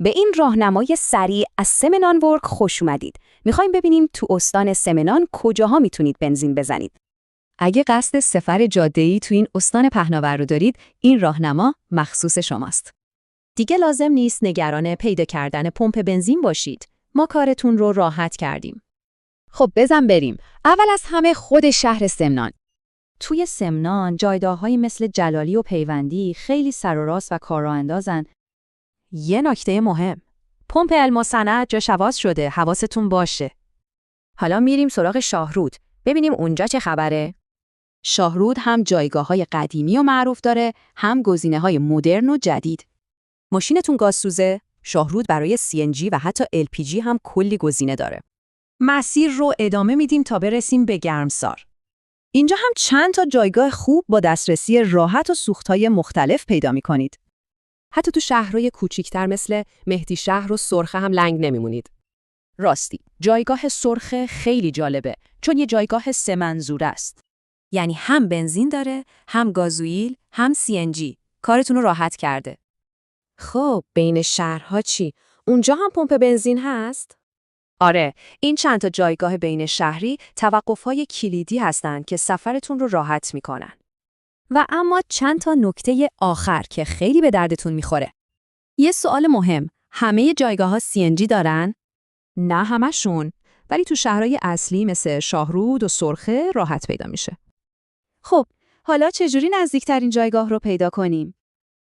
به این راهنمای سریع از سمنان ورک خوش اومدید. میخوایم ببینیم تو استان سمنان کجاها میتونید بنزین بزنید. اگه قصد سفر جاده‌ای تو این استان پهناور رو دارید، این راهنما مخصوص شماست. دیگه لازم نیست نگران پیدا کردن پمپ بنزین باشید. ما کارتون رو راحت کردیم. خب بزن بریم. اول از همه خود شهر سمنان. توی سمنان جایگاه‌هایی مثل جلالی و پیوندی خیلی سر و راست و کارآمدن. یه نکته مهم. پمپ الماصنعت جاش عوض شده. حواستون باشه. حالا میریم سراغ شاهرود. ببینیم اونجا چه خبره. شاهرود هم جایگاه‌های قدیمی و معروف داره، هم گزینه‌های مدرن و جدید. ماشینتون گازسوزه؟ شاهرود برای CNG و حتی LPG هم کلی گزینه داره. مسیر رو ادامه میدیم تا برسیم به گرمسار. اینجا هم چند تا جایگاه خوب با دسترسی راحت و سوخت‌های مختلف پیدا می‌کنید. حتی تو شهرهای کوچیک‌تر مثل مهدی شهر و سرخه هم لنگ نمیمونید. راستی، جایگاه سرخه خیلی جالبه چون یه جایگاه 3 منظوره است. یعنی هم بنزین داره، هم گازوئیل، هم CNG. کارتون رو راحت کرده. خب، بین شهرها چی؟ اونجا هم پمپ بنزین هست؟ آره، این چند تا جایگاه بین شهری توقف‌های کلیدی هستن که سفرتون رو راحت میکنن. و اما چند تا نکته آخر که خیلی به دردتون میخوره. یه سوال مهم، همه جایگاه‌ها CNG دارن؟ نه همشون، ولی تو شهرهای اصلی مثل شاهرود و سرخه راحت پیدا میشه. خب، حالا چجوری نزدیکترین جایگاه رو پیدا کنیم؟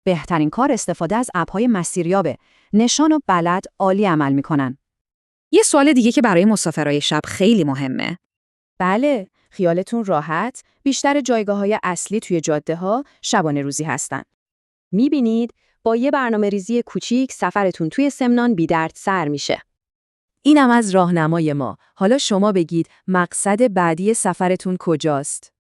بهترین کار استفاده از اپ‌های مسیریابه. نشان و بلد عالی عمل میکنن. یه سوال دیگه که برای مسافرای شب خیلی مهمه. بله، خیالتون راحت، بیشتر جایگاه‌های اصلی توی جاده‌ها شبانه روزی هستن. می‌بینید با یه برنامه‌ریزی کوچیک سفرتون توی سمنان بی‌درد سر میشه. اینم از راهنمای ما. حالا شما بگید مقصد بعدی سفرتون کجاست؟